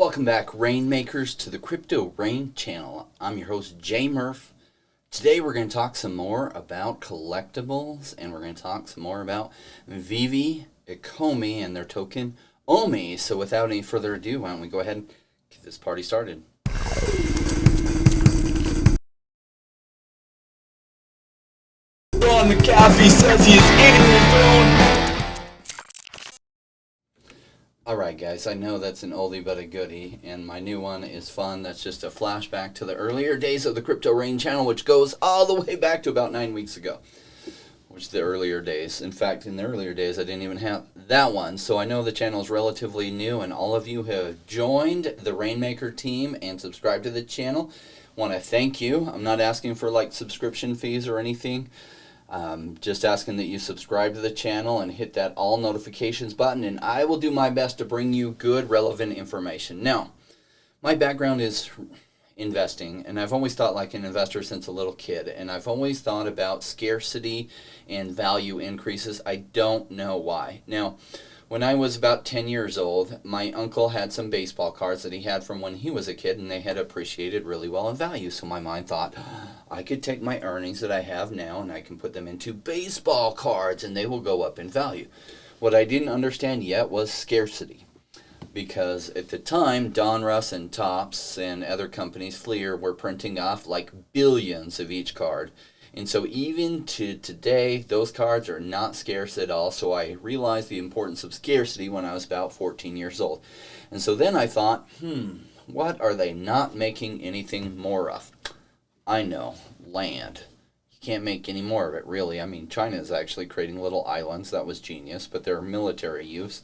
Welcome back, Rainmakers, to the Crypto Rain channel. I'm your host, Jay Murph. Today we're going to talk some more about collectibles, and we're going to talk some more about VeVe, Ecomi, and their token, Omi. So without any further ado, why don't we go ahead and get this party started. Ron McAfee says he is eating his own. Alright guys, I know that's an oldie but a goodie, and my new one is fun. That's just a flashback to the earlier days of the Crypto Rain channel, which goes all the way back to about 9 weeks ago. Which is the earlier days. In fact, in the earlier days I didn't even have that one, so I know the channel is relatively new, and all of you who have joined the Rainmaker team and subscribed to the channel, want to thank you. I'm not asking for like subscription fees or anything. Just asking that you subscribe to the channel and hit that all notifications button, and I will do my best to bring you good, relevant information. Now, my background is investing, and I've always thought like an investor since a little kid, and I've always thought about scarcity and value increases. I don't know why. Now, when I was about 10 years old, my uncle had some baseball cards that he had from when he was a kid, and they had appreciated really well in value. So my mind thought, I could take my earnings that I have now and I can put them into baseball cards and they will go up in value. What I didn't understand yet was scarcity. Because at the time, Donruss and Topps and other companies, Fleer, were printing off like billions of each card. And so even to today, those cards are not scarce at all. So I realized the importance of scarcity when I was about 14 years old. And so then I thought, what are they not making anything more of? I know, land. You can't make any more of it, really. I mean, China is actually creating little islands. That was genius, but they're military use.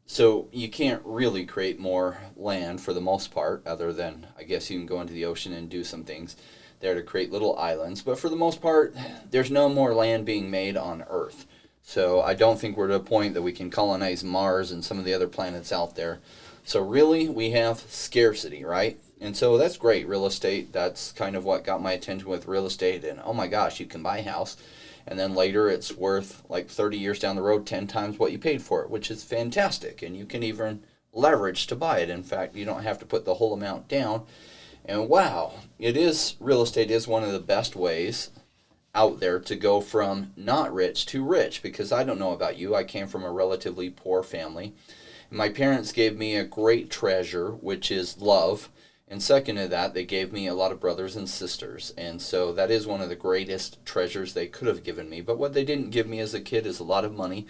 So you can't really create more land for the most part, other than, I guess you can go into the ocean and do some things there to create little islands. But for the most part, there's no more land being made on Earth. So I don't think we're to a point that we can colonize Mars and some of the other planets out there. So really, we have scarcity, right? And so that's great. Real estate, that's kind of what got my attention with real estate. And oh my gosh, you can buy a house, and then later it's worth like 30 years down the road 10 times what you paid for it, which is fantastic. And you can even leverage to buy it. In fact, you don't have to put the whole amount down. And wow, real estate is one of the best ways out there to go from not rich to rich, because I don't know about you, I came from a relatively poor family. My parents gave me a great treasure, which is love. And second to that, they gave me a lot of brothers and sisters. And so that is one of the greatest treasures they could have given me. But what they didn't give me as a kid is a lot of money.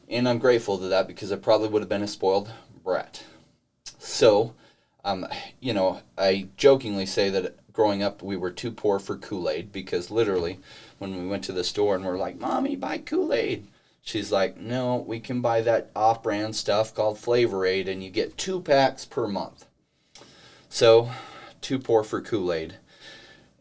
And I'm grateful to that, because I probably would have been a spoiled brat. So, I jokingly say that growing up we were too poor for Kool-Aid, because literally when we went to the store and we're like, Mommy, buy Kool-Aid. She's like, no, we can buy that off-brand stuff called Flavor Aid, and you get 2 packs per month. So, too poor for Kool-Aid.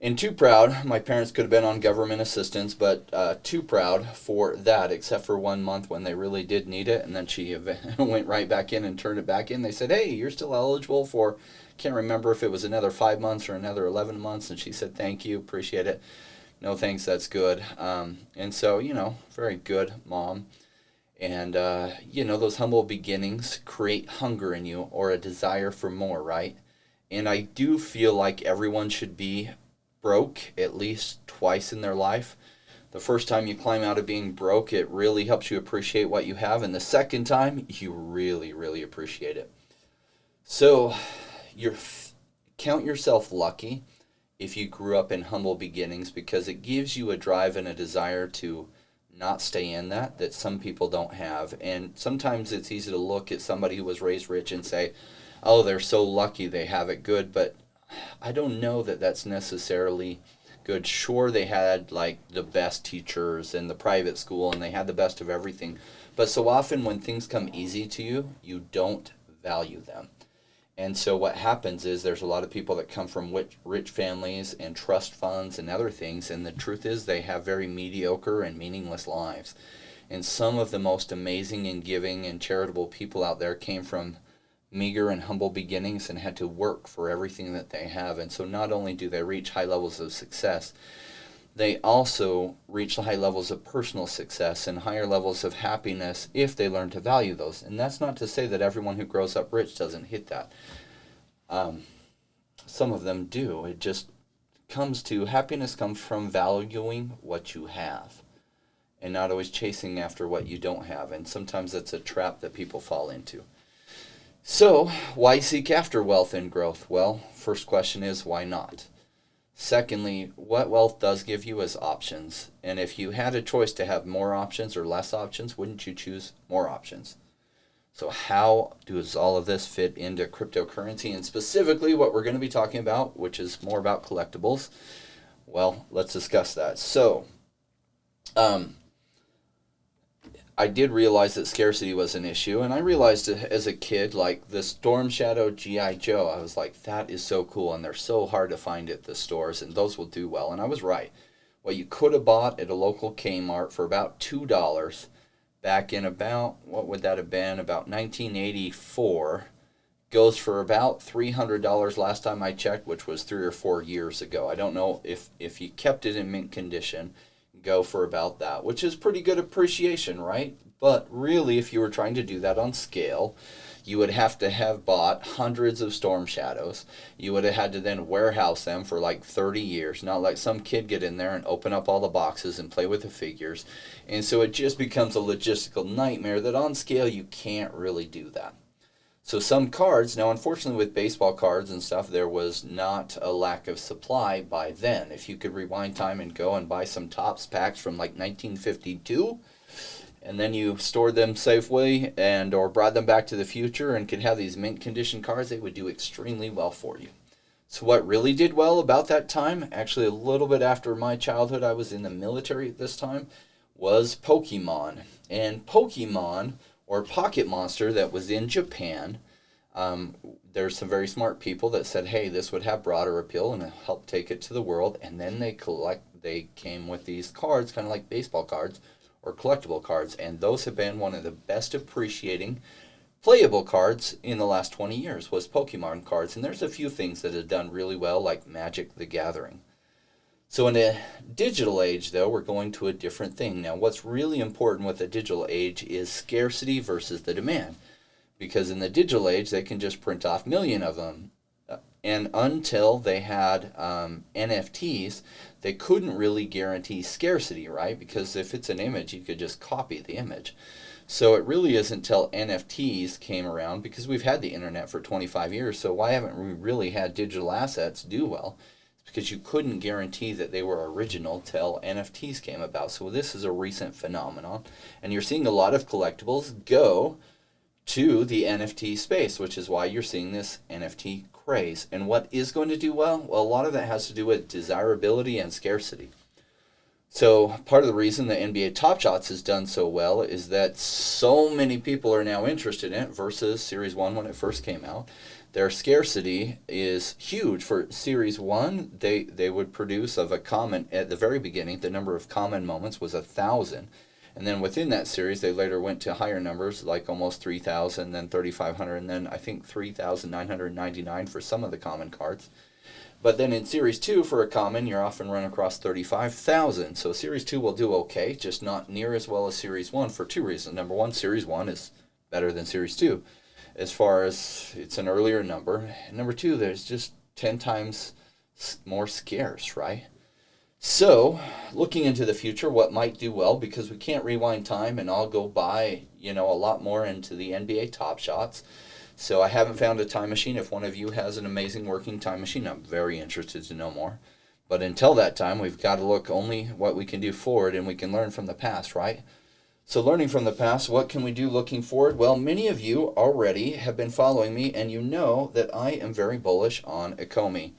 And too proud, my parents could have been on government assistance, but too proud for that, except for 1 month when they really did need it. And then she went right back in and turned it back in. They said, hey, you're still eligible for, can't remember if it was another 5 months or another 11 months. And she said, thank you, appreciate it. No thanks, that's good. And so, very good mom. And, those humble beginnings create hunger in you, or a desire for more, right? And I do feel like everyone should be broke at least twice in their life. The first time you climb out of being broke, it really helps you appreciate what you have. And the second time, you really, really appreciate it. So count yourself lucky if you grew up in humble beginnings, because it gives you a drive and a desire to not stay in that some people don't have. And sometimes it's easy to look at somebody who was raised rich and say, oh, they're so lucky they have it good. But I don't know that that's necessarily good. Sure, they had like the best teachers in the private school, and they had the best of everything. But so often when things come easy to you, you don't value them. And so what happens is there's a lot of people that come from rich families and trust funds and other things, and the truth is they have very mediocre and meaningless lives. And some of the most amazing and giving and charitable people out there came from meager and humble beginnings and had to work for everything that they have. And so not only do they reach high levels of success, they also reach high levels of personal success and higher levels of happiness if they learn to value those. And that's not to say that everyone who grows up rich doesn't hit that. Some of them do. It just happiness comes from valuing what you have and not always chasing after what you don't have. And sometimes that's a trap that people fall into. So, why seek after wealth and growth? Well, first question is, why not? Secondly, what wealth does give you is options. And if you had a choice to have more options or less options, wouldn't you choose more options? So how does all of this fit into cryptocurrency, and specifically what we're going to be talking about, which is more about collectibles? Well, let's discuss that. So, I did realize that scarcity was an issue, and I realized as a kid, like the Storm Shadow G.I. Joe, I was like, that is so cool, and they're so hard to find at the stores, and those will do well. And I was right. What you could have bought at a local Kmart for about $2 back in about, what would that have been, about 1984, goes for about $300 last time I checked, which was 3 or 4 years ago. I don't know if you kept it in mint condition, go for about that, which is pretty good appreciation, right? But really, if you were trying to do that on scale, you would have to have bought hundreds of Storm Shadows. You would have had to then warehouse them for like 30 years, not like some kid get in there and open up all the boxes and play with the figures. And so it just becomes a logistical nightmare that on scale you can't really do that. So some cards, now unfortunately with baseball cards and stuff, there was not a lack of supply by then. If you could rewind time and go and buy some Topps packs from like 1952, and then you stored them safely and or brought them back to the future and could have these mint condition cards, they would do extremely well for you. So what really did well about that time, actually a little bit after my childhood, I was in the military at this time, was Pokemon. And Pokemon, or Pocket Monster, that was in Japan, there's some very smart people that said, hey, this would have broader appeal and help take it to the world. And then they came with these cards, kind of like baseball cards, or collectible cards, and those have been one of the best appreciating playable cards in the last 20 years was Pokemon cards. And there's a few things that have done really well, like Magic the Gathering. So in a digital age, though, we're going to a different thing. Now, what's really important with the digital age is scarcity versus the demand. Because in the digital age, they can just print off million of them. And until they had NFTs, they couldn't really guarantee scarcity, right? Because if it's an image, you could just copy the image. So it really isn't until NFTs came around, because we've had the internet for 25 years, so why haven't we really had digital assets do well? It's because you couldn't guarantee that they were original till NFTs came about. So this is a recent phenomenon, and you're seeing a lot of collectibles go to the NFT space, which is why you're seeing this NFT craze. And what is going to do well? Well, a lot of that has to do with desirability and scarcity. So part of the reason the NBA Top Shots has done so well is that so many people are now interested in it versus Series 1 when it first came out. Their scarcity is huge. For Series 1, they would produce of a common, at the very beginning, the number of common moments was 1,000. And then within that series, they later went to higher numbers, like almost 3,000, then 3,500, and then I think 3,999 for some of the common cards. But then in Series 2, for a common, you're often run across 35,000. So Series 2 will do okay, just not near as well as Series 1 for two reasons. Number one, Series 1 is better than Series 2, as far as it's an earlier number. And number two, there's just 10 times more scarce, right? So, looking into the future, what might do well, because we can't rewind time and I'll go buy, a lot more into the NBA Top Shots. So I haven't found a time machine. If one of you has an amazing working time machine, I'm very interested to know more. But until that time, we've got to look only what we can do forward, and we can learn from the past, right? So learning from the past, what can we do looking forward? Well, many of you already have been following me, and you know that I am very bullish on Ecomi.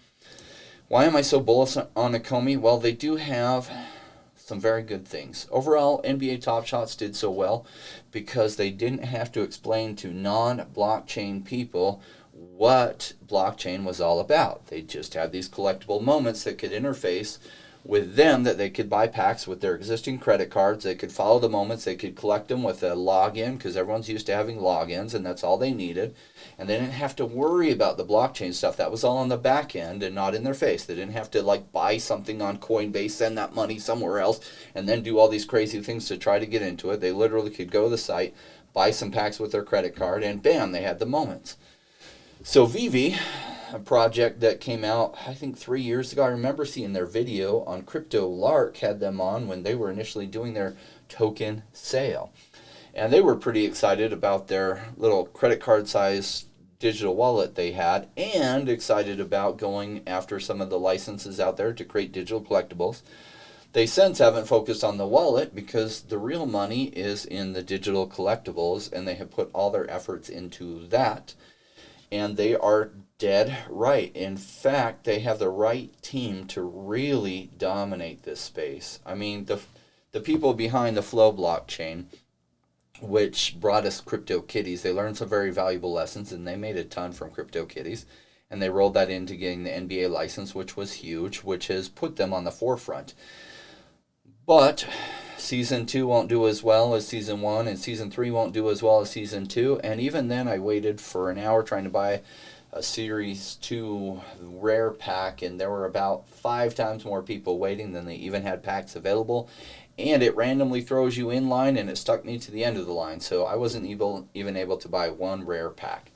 Why am I so bullish on Ecomi? Well, they do have some very good things. Overall, NBA Top Shots did so well because they didn't have to explain to non-blockchain people what blockchain was all about. They just had these collectible moments that could interface with them that they could buy packs with their existing credit cards. They could follow the moments. They could collect them with a login because everyone's used to having logins, and that's all they needed. And they didn't have to worry about the blockchain stuff. That was all on the back end and not in their face. They didn't have to like buy something on Coinbase, send that money somewhere else, and then do all these crazy things to try to get into it. They literally could go to the site, buy some packs with their credit card, and bam, they had the moments. So VeVe, a project that came out, I think 3 years ago. I remember seeing their video on Crypto Lark, had them on when they were initially doing their token sale. And they were pretty excited about their little credit card size digital wallet they had, and excited about going after some of the licenses out there to create digital collectibles. They since haven't focused on the wallet because the real money is in the digital collectibles, and they have put all their efforts into that. And they are dead right. In fact, they have the right team to really dominate this space. I mean, the people behind the Flow blockchain, which brought us CryptoKitties, they learned some very valuable lessons, and they made a ton from CryptoKitties. And they rolled that into getting the NBA license, which was huge, which has put them on the forefront. But Season 2 won't do as well as Season 1, and Season 3 won't do as well as Season 2. And even then, I waited for an hour trying to buy a Series 2 rare pack, and there were about 5 times more people waiting than they even had packs available. And it randomly throws you in line, and it stuck me to the end of the line. So I wasn't even able to buy one rare pack.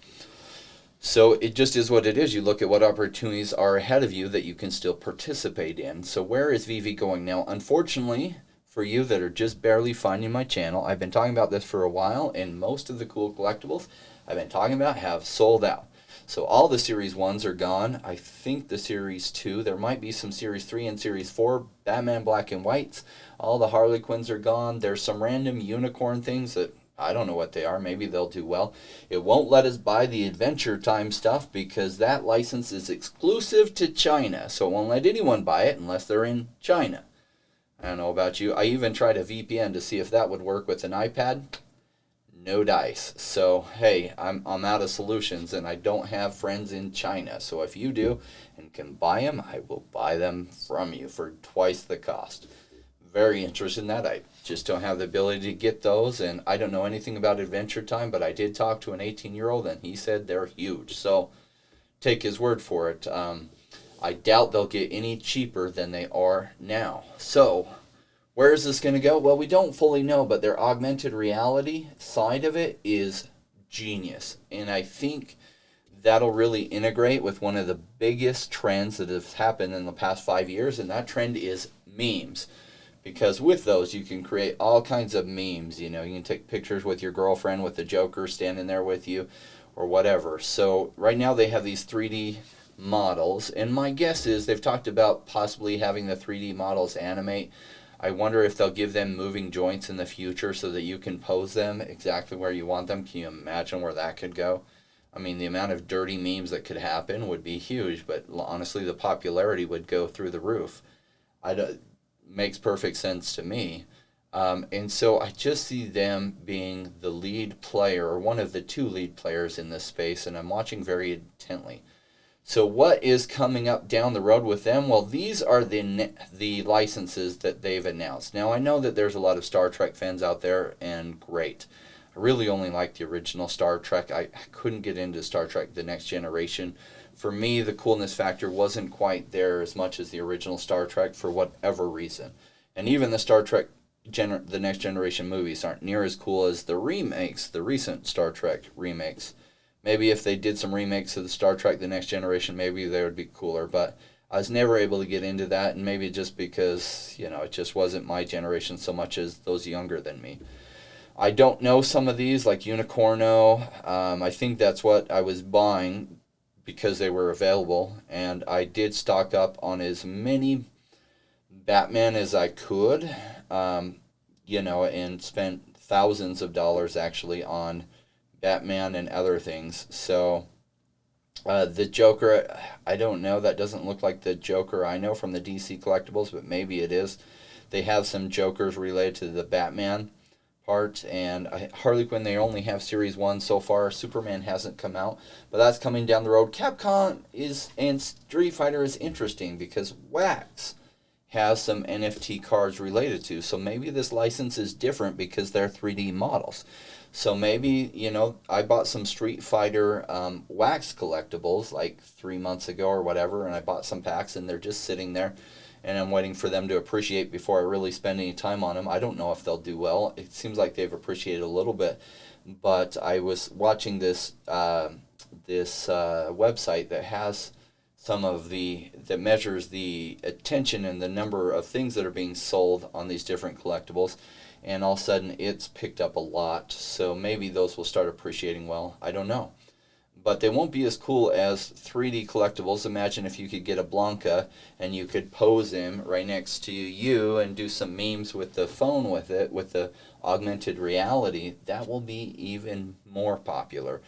So it just is what it is. You look at what opportunities are ahead of you that you can still participate in. So where is VeVe going now? Unfortunately, for you that are just barely finding my channel, I've been talking about this for a while, and most of the cool collectibles I've been talking about have sold out. So all the Series 1s are gone. I think the Series 2, there might be some Series 3 and Series 4 Batman Black and Whites. All the Harley Quinns are gone. There's some random unicorn things that I don't know what they are. Maybe they'll do well. It won't let us buy the Adventure Time stuff because that license is exclusive to China. So it won't let anyone buy it unless they're in China. I don't know about you. I even tried a VPN to see if that would work with an iPad. No dice. So, hey, I'm out of solutions, and I don't have friends in China. So if you do and can buy them, I will buy them from you for twice the cost. Very interested in that. I just don't have the ability to get those, and I don't know anything about Adventure Time, but I did talk to an 18-year-old, and he said they're huge. So take his word for it. I doubt they'll get any cheaper than they are now. So where is this going to go? Well, we don't fully know, but their augmented reality side of it is genius. And I think that'll really integrate with one of the biggest trends that has happened in the past 5 years, and that trend is memes. Because with those, you can create all kinds of memes. You know, you can take pictures with your girlfriend with the Joker standing there with you or whatever. So right now they have these 3D models, and my guess is they've talked about possibly having the 3D models animate. I wonder if they'll give them moving joints in the future so that you can pose them exactly where you want them. Can you imagine where that could go? I mean, the amount of dirty memes that could happen would be huge, but honestly, the popularity would go through the roof. Makes perfect sense to me. And so I just see them being the lead player, or one of the 2 lead players in this space, and I'm watching very intently. So what is coming up down the road with them? Well, these are the licenses that they've announced. Now, I know that there's a lot of Star Trek fans out there, and great. I really only like the original Star Trek. I couldn't get into Star Trek The Next Generation. For me, the coolness factor wasn't quite there as much as the original Star Trek for whatever reason. And even the Star Trek The Next Generation movies aren't near as cool as the remakes, the recent Star Trek remakes. Maybe if they did some remakes of the Star Trek The Next Generation, maybe they would be cooler. But I was never able to get into that, and maybe just because, you know, it just wasn't my generation so much as those younger than me. I don't know some of these, like Unicorno. I think that's what I was buying because they were available, and I did stock up on as many Batman as I could, you know, and spent thousands of dollars actually on Batman and other things. So the Joker, I don't know, that doesn't look like the Joker I know from the DC collectibles, but maybe it is. They have some Jokers related to the Batman part, and Harley Quinn, they only have Series 1 so far. Superman hasn't come out, but that's coming down the road. Capcom and Street Fighter is interesting because Wax has some NFT cards related to. So maybe this license is different because they're 3D models. So maybe, I bought some Street Fighter wax collectibles like 3 months ago or whatever, and I bought some packs and they're just sitting there and I'm waiting for them to appreciate before I really spend any time on them. I don't know if they'll do well. It seems like they've appreciated a little bit, but I was watching this website that has some of that measures the attention and the number of things that are being sold on these different collectibles, and all of a sudden it's picked up a lot. So maybe those will start appreciating well. I don't know. But they won't be as cool as 3D collectibles. Imagine if you could get a Blanca and you could pose him right next to you and do some memes with the phone with it, with the augmented reality. That will be even more popular.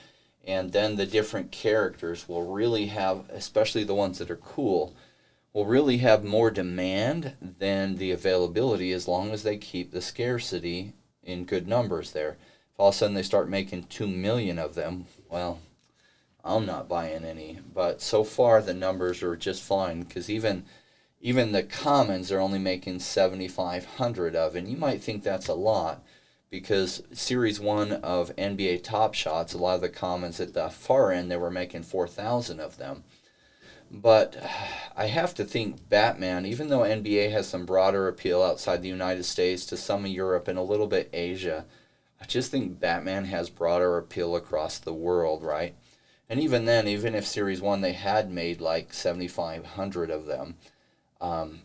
And then the different characters will really have, especially the ones that are cool, will really have more demand than the availability, as long as they keep the scarcity in good numbers there. If all of a sudden they start making 2 million of them, well, I'm not buying any. But so far the numbers are just fine, because even the commons they're only making 7,500 of, and you might think that's a lot, because Series 1 of NBA Top Shots, a lot of the commons at the far end, they were making 4,000 of them. But I have to think Batman, even though NBA has some broader appeal outside the United States to some of Europe and a little bit Asia, I just think Batman has broader appeal across the world, right? And even then, even if Series 1 they had made like 7,500 of them,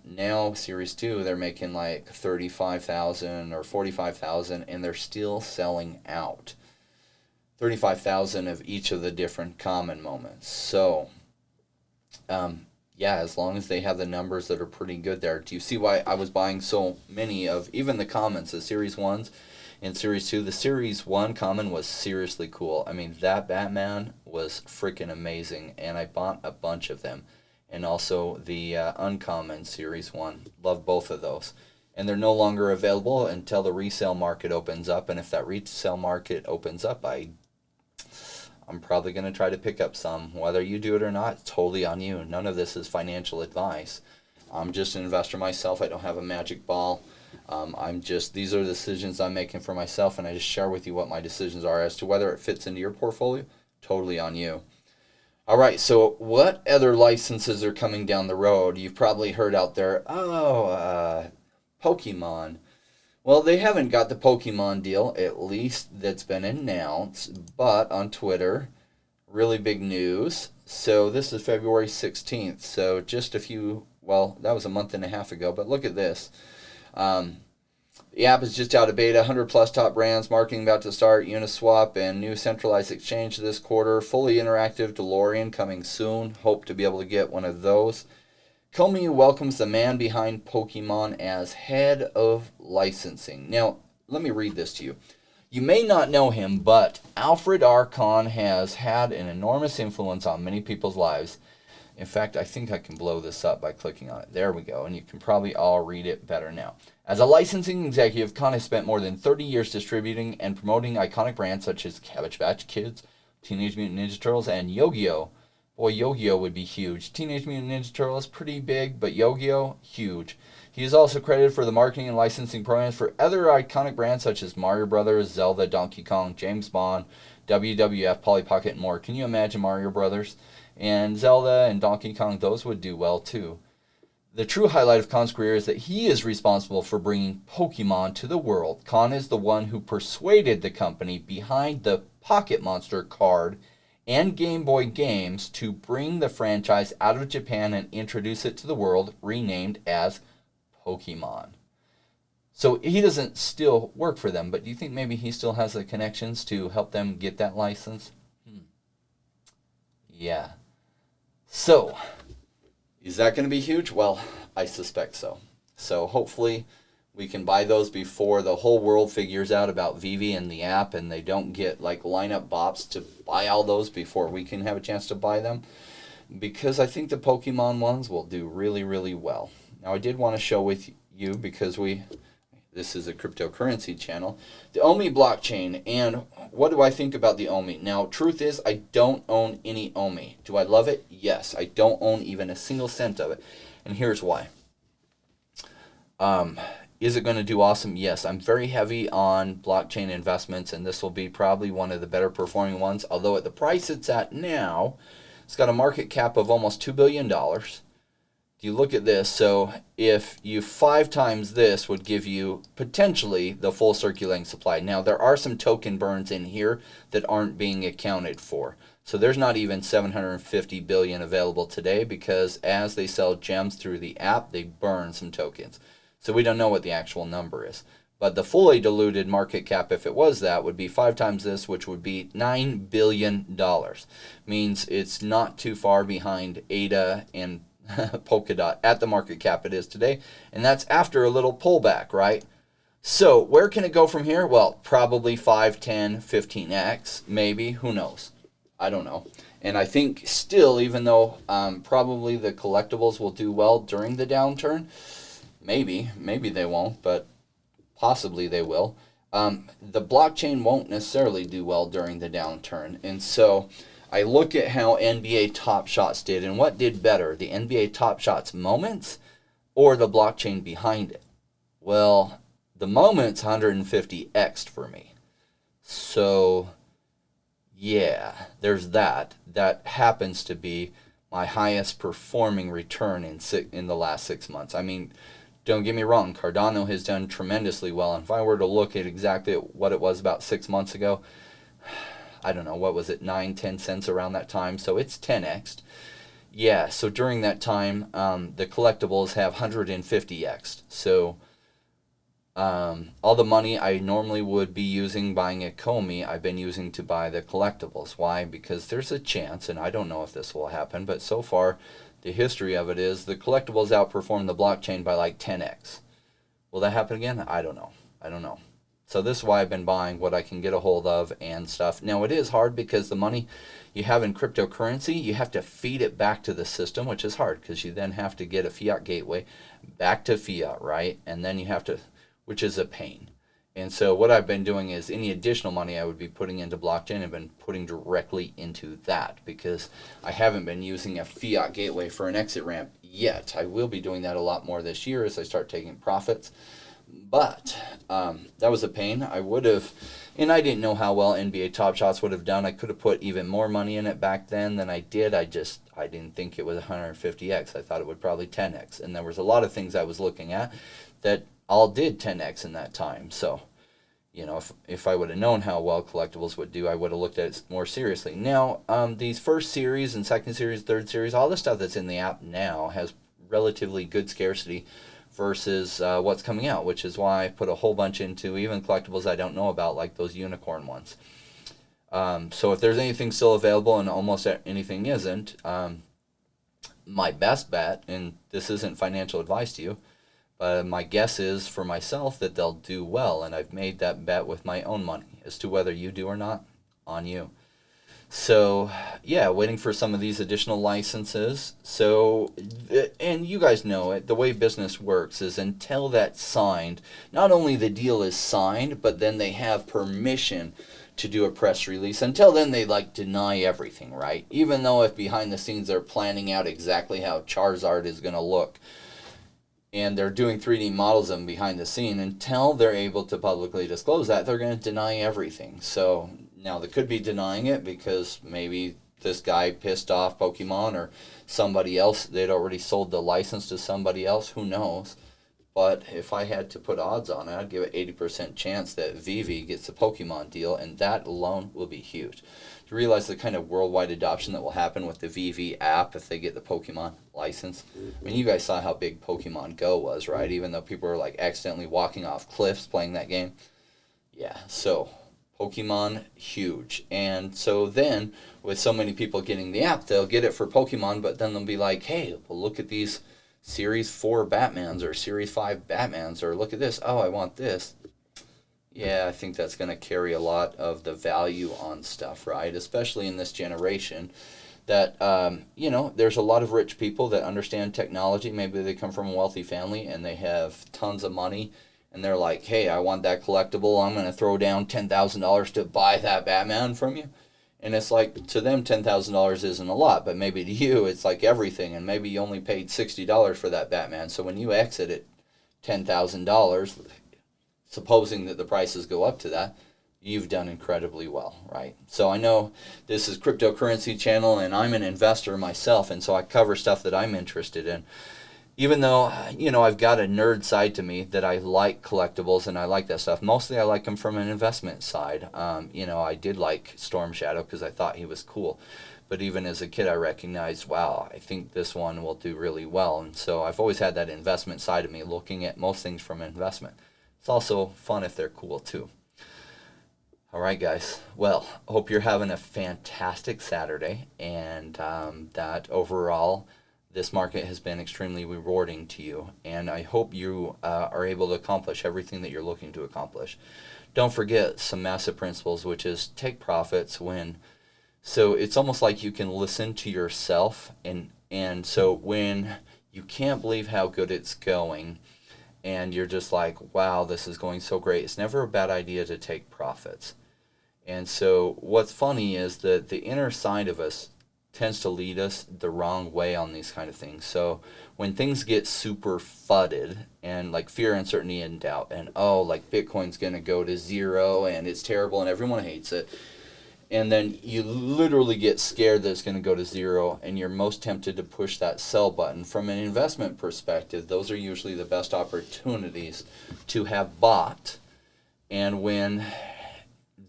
now Series 2 they're making like 35,000 or 45,000, and they're still selling out. 35,000 of each of the different common moments. So, yeah, as long as they have the numbers that are pretty good there. Do you see why I was buying so many of even the commons, the Series 1s and Series 2? The Series 1 common was seriously cool. I mean, that Batman was freaking amazing, and I bought a bunch of them. And also the uncommon Series 1. Love both of those. And they're no longer available until the resale market opens up. And if that resale market opens up, I'm probably going to try to pick up some. Whether you do it or not, it's totally on you. None of this is financial advice. I'm just an investor myself. I don't have a magic ball. These are decisions I'm making for myself, and I just share with you what my decisions are. As to whether it fits into your portfolio, totally on you. All right, so what other licenses are coming down the road? You've probably heard out there, Pokemon. Well, they haven't got the Pokemon deal, at least that's been announced, but on Twitter, really big news. So this is February 16th, so just that was a month and a half ago, but look at this. The app is just out of beta, 100 plus top brands, marketing about to start, Uniswap, and new centralized exchange this quarter. Fully interactive DeLorean coming soon. Hope to be able to get one of those. Ecomi welcomes the man behind Pokemon as head of licensing. Now, let me read this to you. You may not know him, but Alfred R. Kahn has had an enormous influence on many people's lives. In fact, I think I can blow this up by clicking on it. There we go, and you can probably all read it better now. As a licensing executive, Kahn has spent more than 30 years distributing and promoting iconic brands such as Cabbage Patch Kids, Teenage Mutant Ninja Turtles, and Yu-Gi-Oh! Boy, Yu-Gi-Oh! Would be huge. Teenage Mutant Ninja Turtles, pretty big, but Yu-Gi-Oh! Huge. He is also credited for the marketing and licensing programs for other iconic brands such as Mario Brothers, Zelda, Donkey Kong, James Bond, WWF, Polly Pocket, and more. Can you imagine Mario Brothers? And Zelda and Donkey Kong, those would do well too. The true highlight of Kahn's career is that he is responsible for bringing Pokemon to the world. Kahn is the one who persuaded the company behind the Pocket Monster card and Game Boy games to bring the franchise out of Japan and introduce it to the world, renamed as Pokemon. So he doesn't still work for them, but do you think maybe he still has the connections to help them get that license? Yeah. So, is that going to be huge? Well, I suspect so. So hopefully we can buy those before the whole world figures out about VeVe and the app, and they don't get like lineup bops to buy all those before we can have a chance to buy them. Because I think the Pokemon ones will do really, really well. Now I did want to show with you, because this is a cryptocurrency channel, the Omi blockchain. And what do I think about the Omi? Now, truth is, I don't own any Omi. Do I love it? Yes. I don't own even a single cent of it. And here's why. Is it going to do awesome? Yes, I'm very heavy on blockchain investments, and this will be probably one of the better performing ones. Although at the price it's at now, it's got a market cap of almost $2 billion. You look at this, so if you 5 times this would give you potentially the full circulating supply. Now, there are some token burns in here that aren't being accounted for. So there's not even 750 billion available today because as they sell gems through the app, they burn some tokens. So we don't know what the actual number is. But the fully diluted market cap, if it was that, would be 5 times this, which would be $9 billion. Means it's not too far behind ADA and Polkadot at the market cap it is today, and that's after a little pullback, right? So where can it go from here? Well, probably 5, 10, 15x, maybe. Who knows? I don't know. And I think still, even though probably the collectibles will do well during the downturn, maybe they won't, but possibly they will. The blockchain won't necessarily do well during the downturn, and so I look at how NBA Top Shots did, and what did better, the NBA Top Shots moments or the blockchain behind it? Well, the moments 150x'd for me. So, yeah, there's that. That happens to be my highest performing return in the last 6 months. I mean, don't get me wrong, Cardano has done tremendously well. And if I were to look at exactly what it was about 6 months ago, I don't know, what was it, 9-10 cents around that time, so it's 10x'd. Yeah, so during that time, the collectibles have 150x'd. So all the money I normally would be using buying Ecomi, I've been using to buy the collectibles. Why? Because there's a chance, and I don't know if this will happen, but so far the history of it is the collectibles outperform the blockchain by like 10x. Will that happen again? I don't know. So this is why I've been buying what I can get a hold of and stuff. Now it is hard because the money you have in cryptocurrency, you have to feed it back to the system, which is hard because you then have to get a fiat gateway back to fiat, right? And then you have to, which is a pain. And so what I've been doing is any additional money I would be putting into blockchain, I've been putting directly into that because I haven't been using a fiat gateway for an exit ramp yet. I will be doing that a lot more this year as I start taking profits. But that was a pain. I would have, and I didn't know how well NBA Top Shots would have done. I could have put even more money in it back then than I did. I didn't think it was 150x. I thought it would probably 10x. And there was a lot of things I was looking at that all did 10x in that time. So, you know, if I would have known how well collectibles would do, I would have looked at it more seriously. Now, these first series and second series, third series, all the stuff that's in the app now has relatively good scarcity versus what's coming out, which is why I put a whole bunch into even collectibles I don't know about, like those unicorn ones. So if there's anything still available and almost anything isn't, my best bet, and this isn't financial advice to you, but my guess is for myself that they'll do well, and I've made that bet with my own money. As to whether you do or not, on you. So, yeah, waiting for some of these additional licenses. So, and you guys know it, the way business works is until that's signed, not only the deal is signed, but then they have permission to do a press release. Until then, they deny everything, right? Even though if behind the scenes they're planning out exactly how Charizard is going to look, and they're doing 3D models of them behind the scene, until they're able to publicly disclose that, they're going to deny everything. So now they could be denying it because maybe this guy pissed off Pokemon or somebody else. They'd already sold the license to somebody else. Who knows? But if I had to put odds on it, I'd give it 80% chance that VeVe gets the Pokemon deal, and that alone will be huge. To realize the kind of worldwide adoption that will happen with the VeVe app if they get the Pokemon license. I mean, you guys saw how big Pokemon Go was, right? Even though people were accidentally walking off cliffs playing that game. Yeah, so Pokemon, huge. And so then, with so many people getting the app, they'll get it for Pokemon, but then they'll be like, hey, well, look at these Series 4 Batmans or Series 5 Batmans, or look at this. Oh, I want this. Yeah, I think that's going to carry a lot of the value on stuff, right? Especially in this generation that, there's a lot of rich people that understand technology. Maybe they come from a wealthy family and they have tons of money. And they're like, hey, I want that collectible. I'm going to throw down $10,000 to buy that Batman from you. And it's like, to them, $10,000 isn't a lot. But maybe to you, it's like everything. And maybe you only paid $60 for that Batman. So when you exit it, $10,000, supposing that the prices go up to that, you've done incredibly well, right? So I know this is cryptocurrency channel and I'm an investor myself, and so I cover stuff that I'm interested in. Even though, I've got a nerd side to me that I like collectibles and I like that stuff. Mostly I like them from an investment side. I did like Storm Shadow because I thought he was cool. But even as a kid, I recognized, wow, I think this one will do really well. And so I've always had that investment side of me, looking at most things from investment. It's also fun if they're cool too. All right, guys. Well, hope you're having a fantastic Saturday, and that overall this market has been extremely rewarding to you, and I hope you are able to accomplish everything that you're looking to accomplish. Don't forget some massive principles, which is take profits when. So it's almost like you can listen to yourself, and so when you can't believe how good it's going, and you're just like, wow, this is going so great, it's never a bad idea to take profits. And so what's funny is that the inner side of us tends to lead us the wrong way on these kind of things. So when things get super fudded and like fear, uncertainty, and doubt, and like Bitcoin's going to go to zero and it's terrible and everyone hates it, and then you literally get scared that it's going to go to zero and you're most tempted to push that sell button. From an investment perspective, those are usually the best opportunities to have bought. And when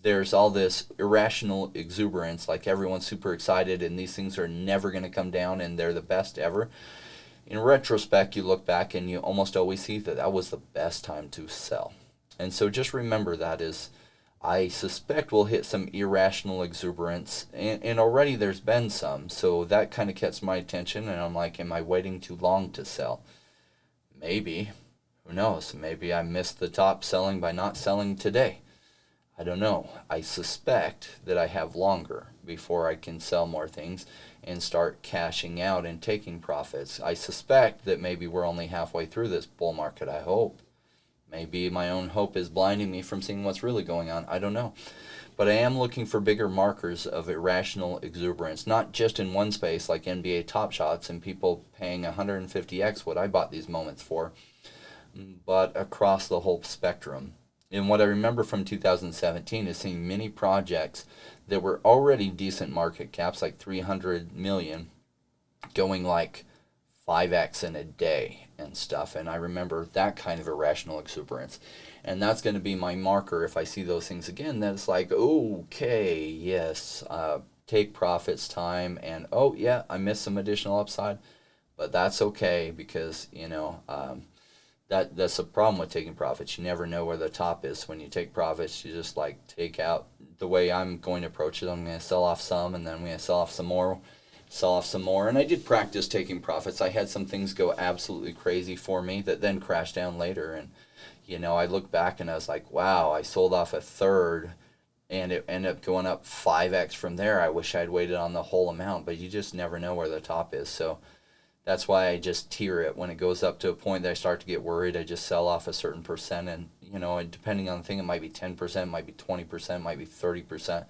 there's all this irrational exuberance, like everyone's super excited and these things are never going to come down and they're the best ever, in retrospect, you look back and you almost always see that that was the best time to sell. And so just remember that is, I suspect we'll hit some irrational exuberance, and already there's been some, so that kind of gets my attention, and I'm like, am I waiting too long to sell? Maybe. Who knows? Maybe I missed the top selling by not selling today. I don't know. I suspect that I have longer before I can sell more things and start cashing out and taking profits. I suspect that maybe we're only halfway through this bull market, I hope. Maybe my own hope is blinding me from seeing what's really going on. I don't know. But I am looking for bigger markers of irrational exuberance, not just in one space like NBA Top Shots and people paying 150x what I bought these moments for, but across the whole spectrum. And what I remember from 2017 is seeing many projects that were already decent market caps, like 300 million, going like 5x in a day and stuff. And I remember that kind of irrational exuberance. And that's going to be my marker if I see those things again. Then it's like, okay, yes, take profits time. And yeah, I missed some additional upside. But that's okay because, that's a problem with taking profits. You never know where the top is. When you take profits, you just like take out. The way I'm going to approach it, I'm going to sell off some, and then I'm going to sell off some more. And I did practice taking profits. I had some things go absolutely crazy for me that then crashed down later, and I look back and I was like, wow, I sold off a third and it ended up going up 5x from there. I wish I'd waited on the whole amount, but you just never know where the top is. So that's why I just tier it. When it goes up to a point that I start to get worried, I just sell off a certain percent, and and depending on the thing, it might be 10%, it might be 20%, it might be 30%.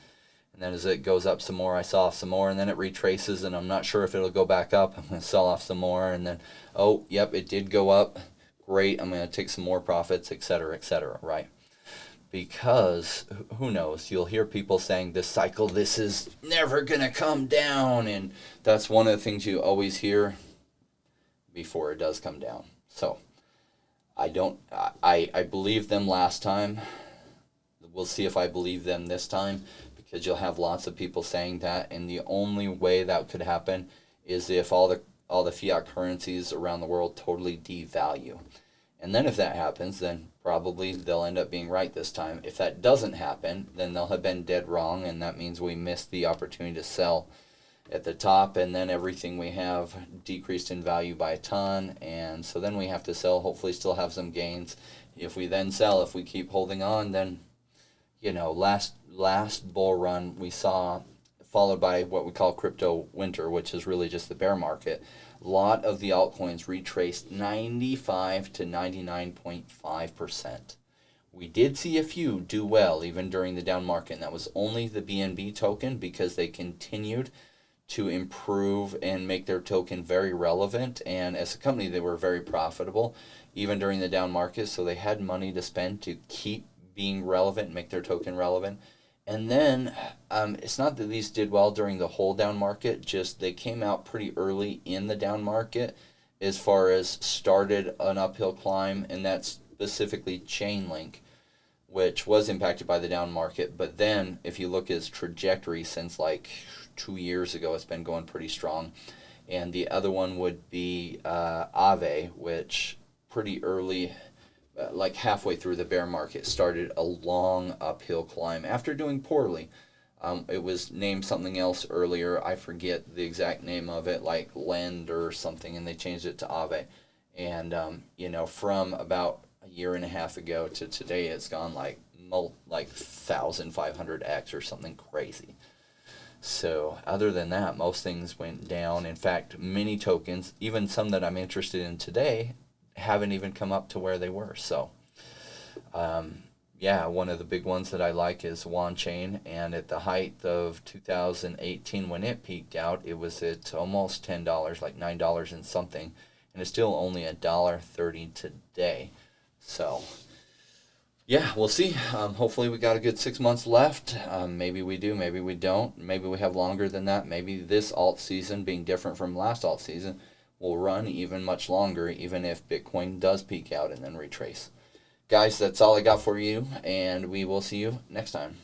And then as it goes up some more, I sell off some more, and then it retraces, and I'm not sure if it'll go back up. I'm going to sell off some more, and then, yep, it did go up. Great, I'm going to take some more profits, et cetera, right? Because, who knows, you'll hear people saying this cycle, this is never going to come down, and that's one of the things you always hear before it does come down. So, I believed them last time. We'll see if I believe them this time, because you'll have lots of people saying that, and the only way that could happen is if all the fiat currencies around the world totally devalue. And then if that happens, then probably they'll end up being right this time. If that doesn't happen, then they'll have been dead wrong, and that means we missed the opportunity to sell at the top, and then everything we have decreased in value by a ton, and so then we have to sell, hopefully still have some gains. If we then sell, if we keep holding on, then last bull run we saw, followed by what we call crypto winter, which is really just the bear market. A lot of the altcoins retraced 95 to 99.5%. We did see a few do well even during the down market, and that was only the BNB token, because they continued to improve and make their token very relevant. And as a company, they were very profitable, even during the down market. So they had money to spend to keep being relevant and make their token relevant. And then it's not that these did well during the whole down market, just they came out pretty early in the down market as far as started an uphill climb, and that's specifically Chainlink, which was impacted by the down market. But then if you look at its trajectory since like 2 years ago, it's been going pretty strong. And the other one would be VeVe, which pretty early, like halfway through the bear market, started a long uphill climb after doing poorly. It was named something else earlier. I forget the exact name of it, like Lend or something, and they changed it to VeVe. And, from about a year and a half ago to today, it's gone like 1,500x or something crazy. So other than that, most things went down. In fact, many tokens, even some that I'm interested in today, haven't even come up to where they were. So, one of the big ones that I like is Chain, and at the height of 2018 when it peaked out, it was at almost $10, like $9 and something, and it's still only $1.30 today. So, yeah, we'll see. Hopefully we got a good 6 months left. Maybe we do, maybe we don't. Maybe we have longer than that. Maybe this alt season, being different from last alt season, will run even much longer, even if Bitcoin does peak out and then retrace. Guys, that's all I got for you, and we will see you next time.